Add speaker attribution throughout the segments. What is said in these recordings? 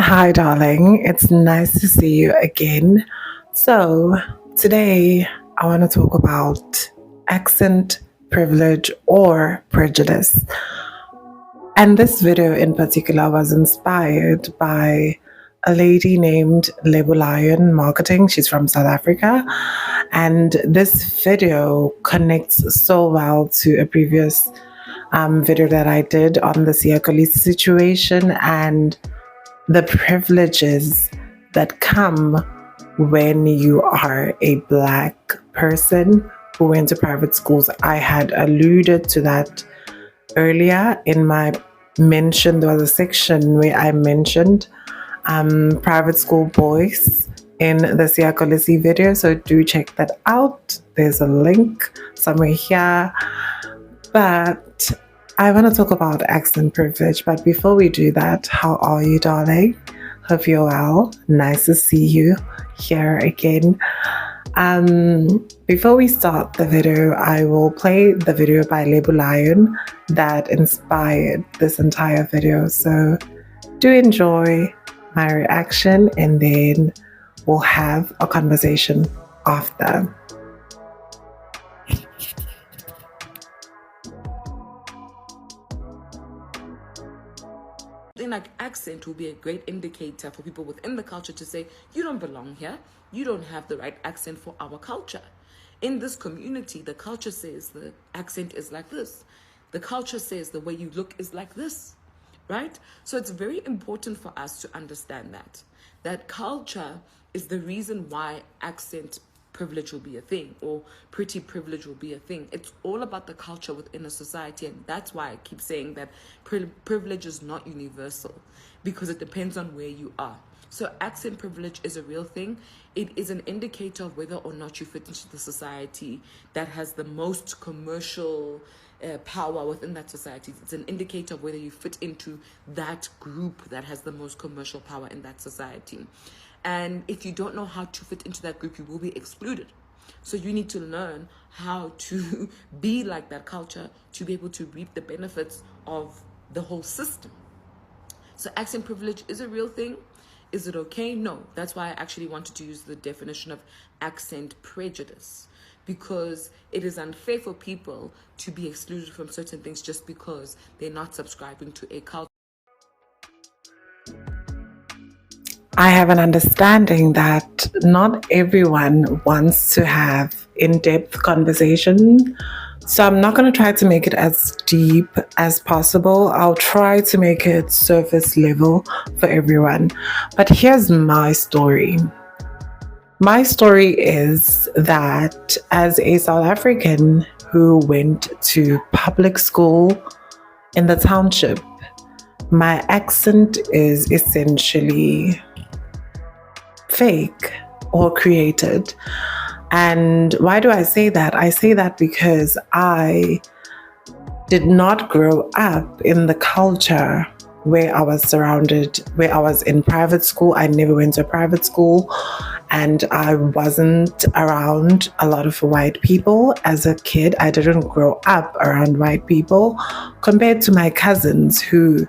Speaker 1: Hi, darling. It's nice to see you again. So, today I want to talk about accent privilege or prejudice. And this video in particular was inspired by a lady named Lebo Marketing. She's from South Africa. And this video connects so well to a previous video that I did on the Siakolisi situation and the privileges that come when you are a Black person who went to private schools. I had alluded to that earlier in my mention. There was a section where I mentioned private school boys in the Siakolisi video, so do check that out. There's a link somewhere here. But I want to talk about accent privilege. But before we do that, how are you, darling? Hope you're well. Nice to see you here again. Before we start the video, I will play the video by Lebo that inspired this entire video. So do enjoy my reaction, and then we'll have a conversation after.
Speaker 2: Like accent will be a great indicator for people within the culture to say, you don't belong here, you don't have the right accent for our culture. In this community, the culture says the accent is like this, the culture says the way you look is like this, right? So it's very important for us to understand that culture is the reason why accent privilege will be a thing, or pretty privilege will be a thing. It's all about the culture within a society, and that's why I keep saying that privilege is not universal, because it depends on where you are. So accent privilege is a real thing. It is an indicator of whether or not you fit into the society that has the most commercial power within that society. It's an indicator of whether you fit into that group that has the most commercial power in that society. And if you don't know how to fit into that group, you will be excluded. So you need to learn how to be like that culture to be able to reap the benefits of the whole system. So accent privilege is a real thing. Is it okay? No. That's why I actually wanted to use the definition of accent prejudice, because it is unfair for people to be excluded from certain things just because they're not subscribing to a culture.
Speaker 1: I have an understanding that not everyone wants to have in-depth conversation. So I'm not going to try to make it as deep as possible. I'll try to make it surface level for everyone. But here's my story. My story is that as a South African who went to public school in the township, my accent is essentially fake or created. And why do I say that? I say that because I did not grow up in the culture where I was surrounded, where I was in private school. I never went to a private school, and I wasn't around a lot of white people as a kid. I didn't grow up around white people compared to my cousins who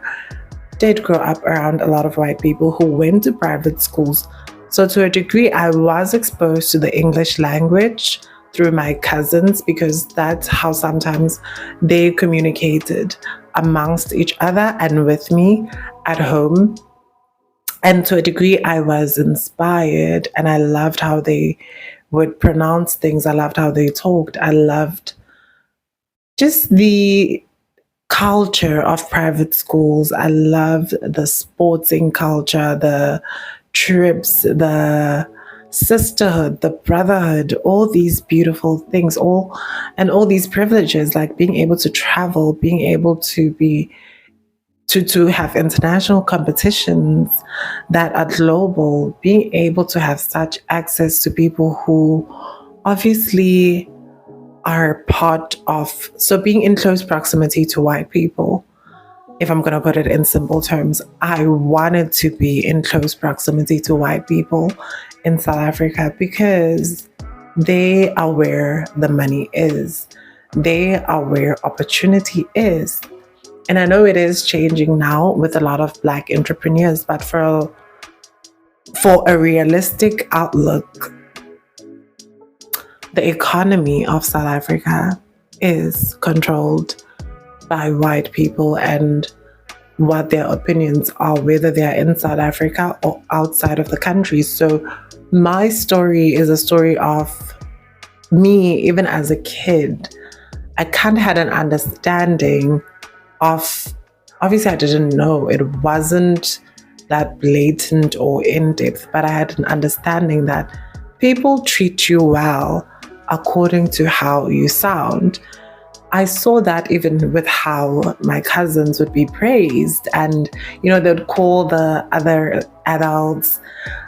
Speaker 1: did grow up around a lot of white people who went to private schools. So to a degree, I was exposed to the English language through my cousins, because that's how sometimes they communicated amongst each other and with me at home. And to a degree, I was inspired, and I loved how they would pronounce things. I loved how they talked. I loved just the culture of private schools. I loved the sporting culture, the trips, the sisterhood, the brotherhood, all these beautiful things, all these privileges, like being able to travel, being able to be to have international competitions that are global, being able to have such access to people who obviously are part of, so being in close proximity to white people. If I'm going to put it in simple terms, I wanted to be in close proximity to white people in South Africa because they are where the money is. They are where opportunity is. And I know it is changing now with a lot of Black entrepreneurs, but for a realistic outlook, the economy of South Africa is controlled by white people and what their opinions are, whether they're in South Africa or outside of the country. So my story is a story of me, even as a kid. I kind of had an understanding of, obviously I didn't know, it wasn't that blatant or in-depth, but I had an understanding that people treat you well according to how you sound. I saw that even with how my cousins would be praised, and they'd call the other adults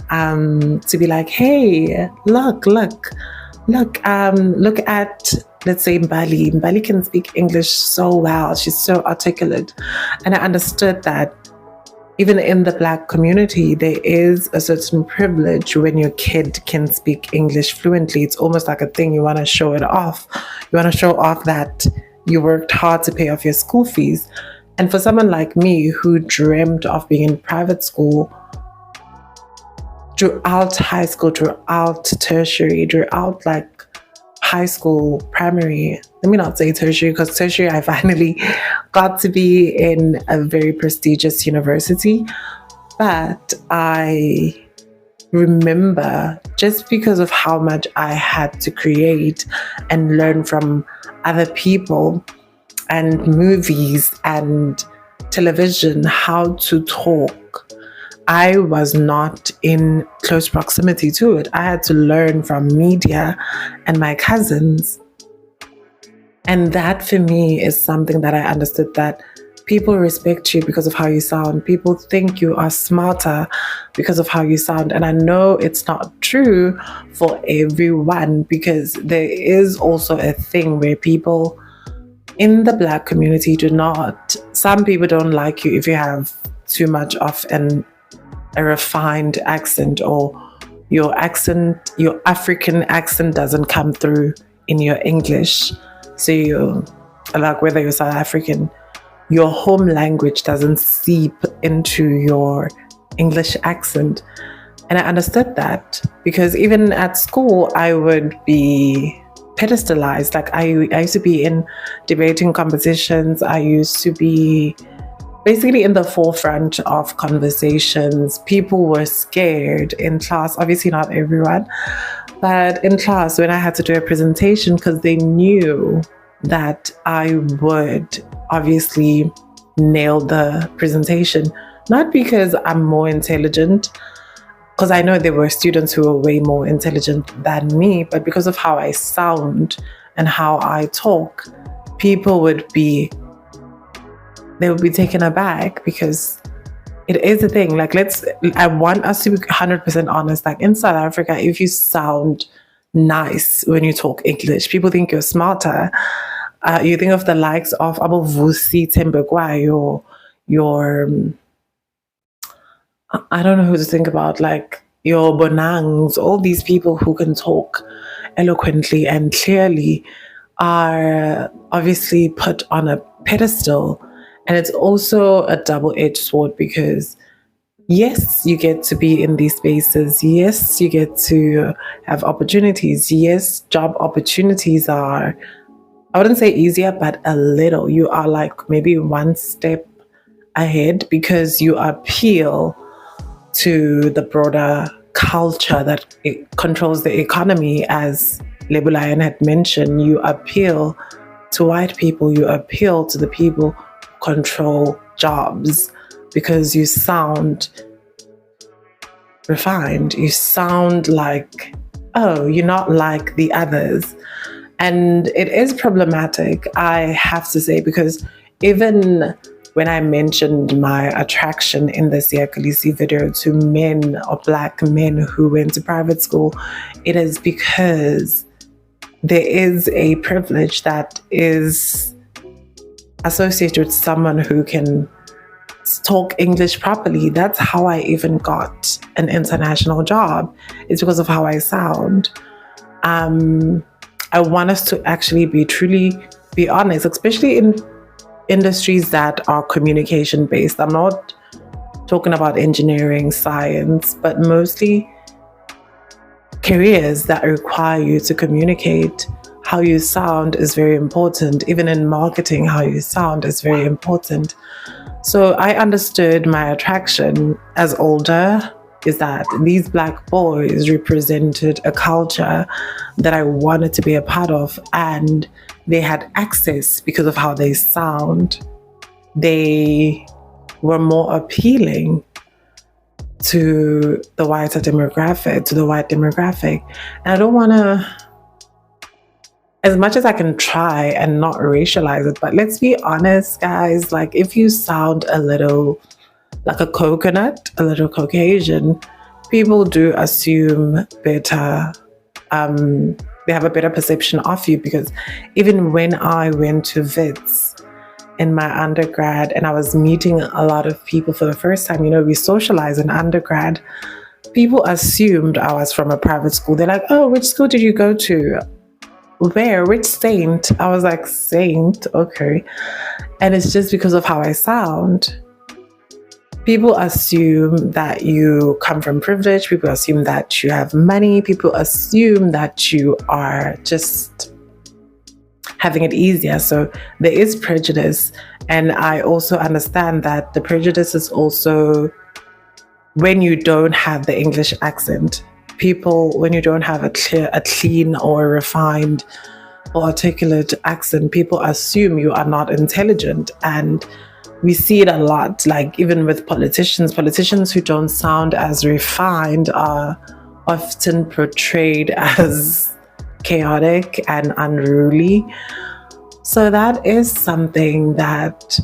Speaker 1: to be like, "Hey, look at, let's say, Mbali. Mbali can speak English so well. She's so articulate." And I understood that even in the Black community, there is a certain privilege when your kid can speak English fluently. It's almost like a thing. You want to show it off. You want to show off that you worked hard to pay off your school fees. And for someone like me who dreamt of being in private school throughout high school, throughout tertiary, throughout like high school, primary, let me not say tertiary, because tertiary I finally got to be in a very prestigious university. But I remember, just because of how much I had to create and learn from other people and movies and television, how to talk, I was not in close proximity to it. I had to learn from media and my cousins. And that for me is something that I understood, that people respect you because of how you sound. People think you are smarter because of how you sound. And I know it's not true for everyone, because there is also a thing where people in the Black community some people don't like you if you have too much of a refined accent, or your African accent doesn't come through in your English. So you, like, whether you're South African, your home language doesn't seep into your English accent. And I understood that, because even at school, I would be pedestalized. Like I used to be in debating competitions. I used to be basically in the forefront of conversations. People were scared in class, obviously not everyone, but in class when I had to do a presentation, because they knew that I would obviously nail the presentation. Not because I'm more intelligent, because I know there were students who were way more intelligent than me, but because of how I sound and how I talk, people would be taken aback, because it is a thing. Like, I want us to be 100% honest. Like in South Africa, if you sound nice when you talk English, people think you're smarter. You think of the likes of Abo Vusi Tembekwayo, your I don't know who to think about, like your Bonangs, all these people who can talk eloquently and clearly are obviously put on a pedestal. And it's also a double-edged sword, because yes, you get to be in these spaces. Yes, you get to have opportunities. Yes, job opportunities are, I wouldn't say easier, but a little. You are like maybe one step ahead, because you appeal to the broader culture that controls the economy. As Lebo had mentioned, you appeal to white people. You appeal to the people control jobs, because you sound refined. You sound like, oh, you're not like the others. And it is problematic, I have to say, because even when I mentioned my attraction in the Siyakalisi video to men or Black men who went to private school, it is because there is a privilege that is associated with someone who can talk English properly. That's how I even got an international job. It's because of how I sound. I want us to actually be honest, especially in industries that are communication based. I'm not talking about engineering, science, but mostly careers that require you to communicate. How you sound is very important. Even in marketing, how you sound is very important. So I understood my attraction as older is that these Black boys represented a culture that I wanted to be a part of, and they had access because of how they sound. They were more appealing to the white demographic. And I don't want to, as much as I can try and not racialize it, but let's be honest, guys, like if you sound a little like a coconut, a little Caucasian, people do assume better. They have a better perception of you, because even when I went to Wits in my undergrad and I was meeting a lot of people for the first time, we socialize in undergrad, people assumed I was from a private school. They're like, oh, which school did you go to? Where? Which saint? I was like, saint? Okay. And it's just because of how I sound. People assume that you come from privilege. People assume that you have money. People assume that you are just having it easier. So there is prejudice. And I also understand that the prejudice is also when you don't have the English accent. When you don't have a clean or refined or articulate accent, people assume you are not intelligent. And we see it a lot, like even with politicians who don't sound as refined are often portrayed as chaotic and unruly. So that is something that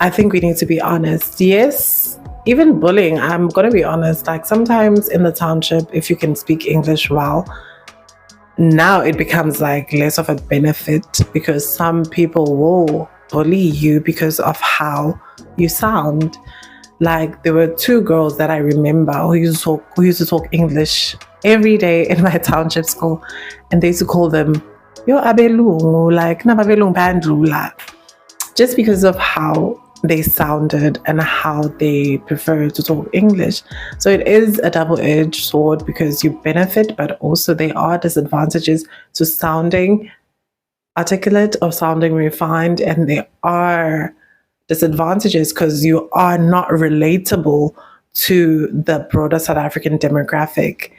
Speaker 1: I think we need to be honest. Yes, even bullying, I'm going to be honest, like sometimes in the township, if you can speak English well, now it becomes like less of a benefit, because some people will bully you because of how you sound. Like there were two girls that I remember who used to talk English every day in my township school, and they used to call them yo abelungu, like na babelungu bandlula, just because of how they sounded and how they prefer to talk English. So it is a double-edged sword, because you benefit, but also there are disadvantages to sounding articulate or sounding refined, and there are disadvantages because you are not relatable to the broader South African demographic.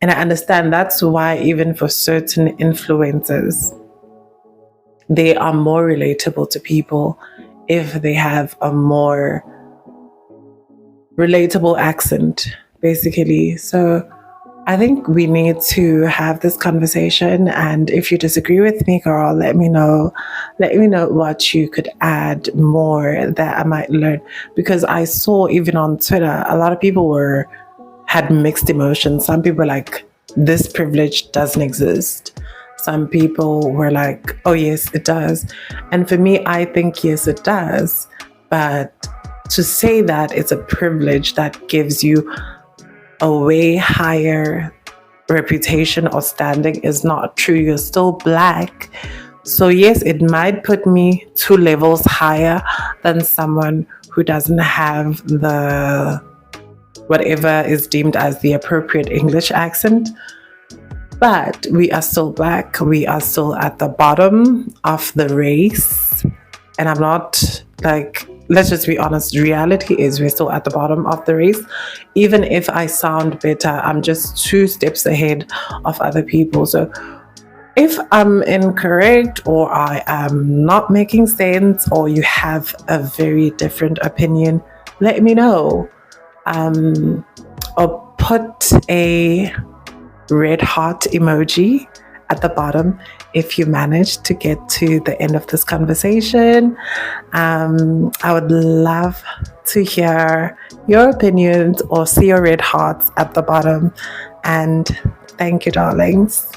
Speaker 1: And I understand that's why even for certain influencers, they are more relatable to people if they have a more relatable accent, basically. So I think we need to have this conversation. And if you disagree with me, girl, let me know. Let me know what you could add more that I might learn. Because I saw even on Twitter, a lot of people had mixed emotions. Some people were like, this privilege doesn't exist. Some people were like, oh, yes, it does. And for me, I think, yes, it does. But to say that it's a privilege that gives you a way higher reputation or standing is not true. You're still Black. So yes, it might put me 2 levels higher than someone who doesn't have the whatever is deemed as the appropriate English accent. But we are still Black. We are still at the bottom of the race. And I'm not like, let's just be honest, reality is we're still at the bottom of the race. Even if I sound better, I'm just 2 steps ahead of other people. So if I'm incorrect, or I am not making sense, or you have a very different opinion, let me know. Or put a red heart emoji at the bottom if you managed to get to the end of this conversation. I would love to hear your opinions or see your red hearts at the bottom. And thank you, darlings.